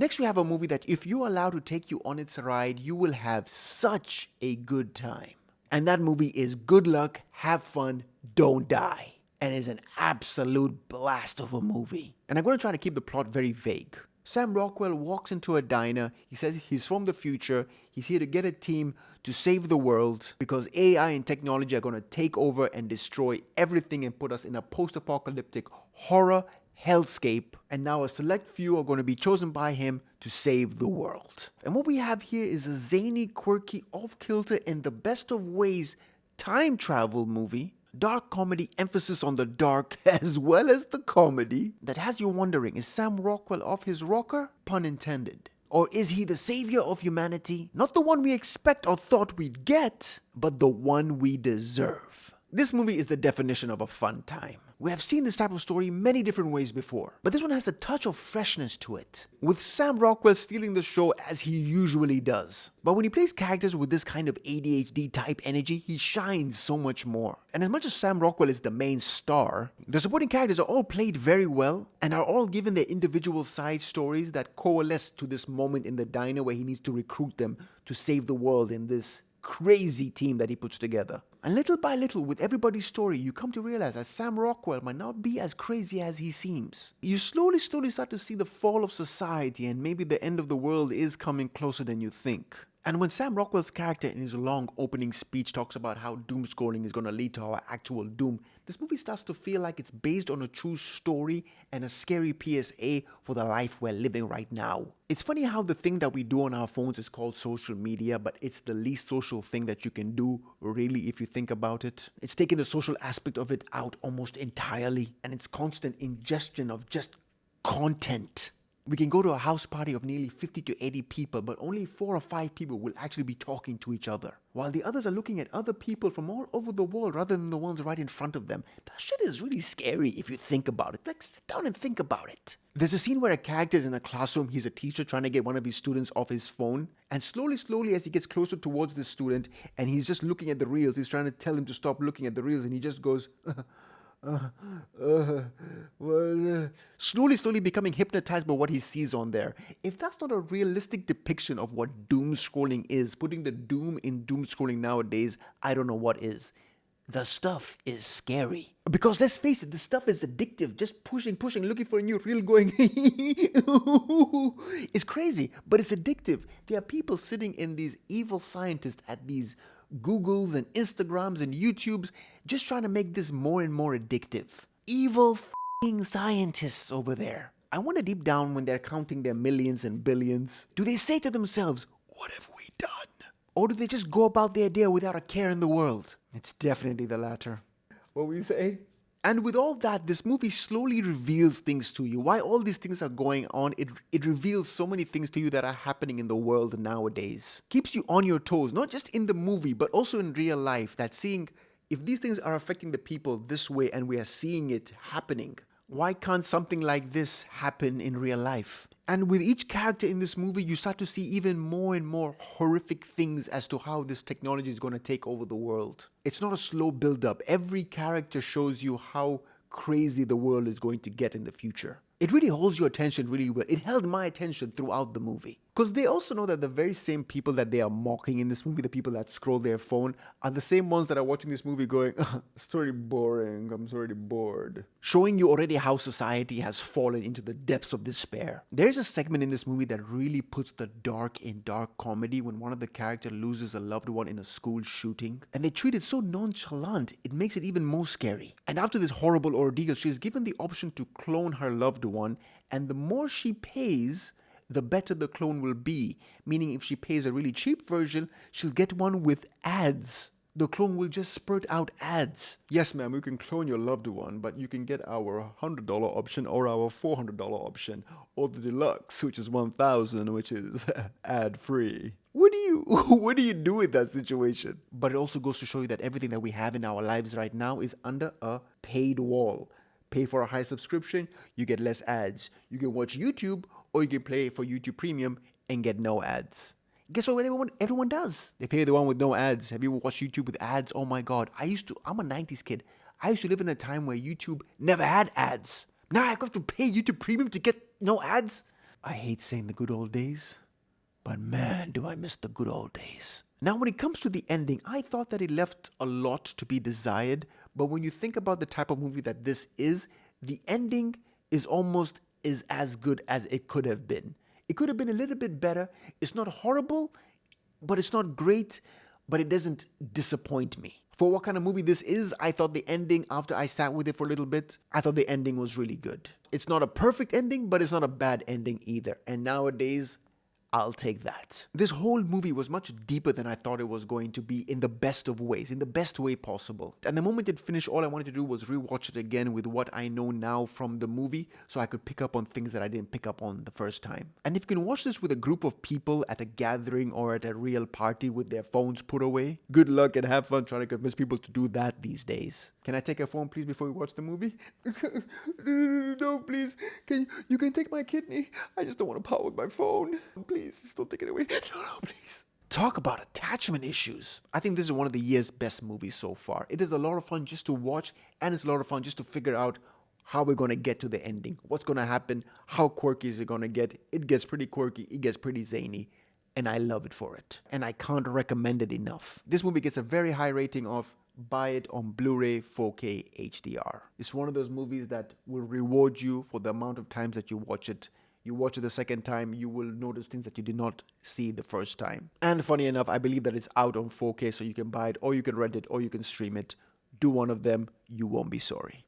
Next, we have a movie that if you allow to take you on its ride, you will have such a good time. And that movie is Good Luck, Have Fun, Don't Die. And is an absolute blast of a movie. And I'm going to try to keep the plot very vague. Sam Rockwell walks into a diner. He says he's from the future. He's here to get a team to save the world because AI and technology are going to take over and destroy everything and put us in a post-apocalyptic horror hellscape. And now a select few are going to be chosen by him to save the world. And what we have here is a zany, quirky, off-kilter, in the best of ways, time travel movie. Dark comedy, emphasis on the dark as well as the comedy, that has you wondering, is Sam Rockwell off his rocker? Pun intended. Or is he the savior of humanity? Not the one we expect or thought we'd get, but the one we deserve. This movie is the definition of a fun time. We have seen this type of story many different ways before, but this one has a touch of freshness to it, with Sam Rockwell stealing the show as he usually does. But when he plays characters with this kind of ADHD type energy, he shines so much more. And as much as Sam Rockwell is the main star, the supporting characters are all played very well and are all given their individual side stories that coalesce to this moment in the diner where he needs to recruit them to save the world in this crazy team that he puts together. And little by little, with everybody's story, you come to realize that Sam Rockwell might not be as crazy as he seems. You slowly start to see the fall of society, and maybe the end of the world is coming closer than you think. And when Sam Rockwell's character in his long opening speech talks about how doom scrolling is going to lead to our actual doom, this movie starts to feel like it's based on a true story and a scary PSA for the life we're living right now. It's funny how the thing that we do on our phones is called social media, but it's the least social thing that you can do, really, if you think about it. It's taken the social aspect of it out almost entirely, and it's constant ingestion of just content. We can go to a house party of nearly 50 to 80 people, but only 4 or 5 people will actually be talking to each other, while the others are looking at other people from all over the world rather than the ones right in front of them. That shit is really scary if you think about it. Like, sit down and think about it. There's a scene where a character is in a classroom. He's a teacher trying to get one of his students off his phone, and slowly as he gets closer towards the student and he's just looking at the reels, he's trying to tell him to stop looking at the reels, and he just goes slowly becoming hypnotized by what he sees on there. If that's not a realistic depiction of what doom scrolling is, putting the doom in doom scrolling nowadays, I don't know what is. The stuff is scary. Because let's face it, the stuff is addictive. Just pushing, looking for a new reel going, it's crazy, but it's addictive. There are people sitting in these evil scientists at these Googles and Instagrams and YouTubes just trying to make this more and more addictive. Evil f***ing scientists over there. I wonder deep down when they're counting their millions and billions, do they say to themselves, what have we done? Or do they just go about their day without a care in the world? It's definitely the latter. What will you say? And with all that, this movie slowly reveals things to you. Why all these things are going on, it reveals so many things to you that are happening in the world nowadays. Keeps you on your toes, not just in the movie, but also in real life. That seeing if these things are affecting the people this way and we are seeing it happening, why can't something like this happen in real life? And with each character in this movie, you start to see even more and more horrific things as to how this technology is going to take over the world. It's not a slow build-up. Every character shows you how crazy the world is going to get in the future. It really holds your attention really well. It held my attention throughout the movie. Because they also know that the very same people that they are mocking in this movie, the people that scroll their phone, are the same ones that are watching this movie going, it's already boring, I'm already bored. Showing you already how society has fallen into the depths of despair. There's a segment in this movie that really puts the dark in dark comedy when one of the characters loses a loved one in a school shooting. And they treat it so nonchalant, it makes it even more scary. And after this horrible ordeal, she is given the option to clone her loved one, and the more she pays, the better the clone will be. Meaning if she pays a really cheap version, she'll get one with ads. The clone will just spurt out ads. Yes, ma'am, you can clone your loved one, but you can get our $100 option or our $400 option, or the deluxe, which is $1,000, which is ad-free. What do you do with that situation? But it also goes to show you that everything that we have in our lives right now is under a paid wall. Pay for a high subscription, you get less ads. You can watch YouTube, or you can pay for YouTube Premium and get no ads. Guess what everyone does? They pay the one with no ads. Have you ever watched YouTube with ads? Oh my God. I'm a 90s kid. I used to live in a time where YouTube never had ads. Now I have to pay YouTube Premium to get no ads? I hate saying the good old days, but man, do I miss the good old days. Now, when it comes to the ending, I thought that it left a lot to be desired, but when you think about the type of movie that this is, the ending is almost is as good as it could have been. It could have been a little bit better. It's not horrible, but it's not great, but it doesn't disappoint me. For what kind of movie this is, I thought the ending, after I sat with it for a little bit, I thought the ending was really good. It's not a perfect ending, but it's not a bad ending either. And nowadays, I'll take that. This whole movie was much deeper than I thought it was going to be in the best of ways, in the best way possible. And the moment it finished, all I wanted to do was rewatch it again with what I know now from the movie so I could pick up on things that I didn't pick up on the first time. And if you can watch this with a group of people at a gathering or at a real party with their phones put away, good luck and have fun trying to convince people to do that these days. Can I take a phone, please, before we watch the movie? No, please. You can take my kidney. I just don't want to power with my phone. Please, just don't take it away. No, please. Talk about attachment issues. I think this is one of the year's best movies so far. It is a lot of fun just to watch, and it's a lot of fun just to figure out how we're going to get to the ending. What's going to happen? How quirky is it going to get? It gets pretty quirky. It gets pretty zany. And I love it for it. And I can't recommend it enough. This movie gets a very high rating of buy it on Blu-ray 4K HDR. It's one of those movies that will reward you for the amount of times that you watch it. You watch it the second time, you will notice things that you did not see the first time. And funny enough, I believe that it's out on 4K, so you can buy it, or you can rent it, or you can stream it. Do one of them, you won't be sorry.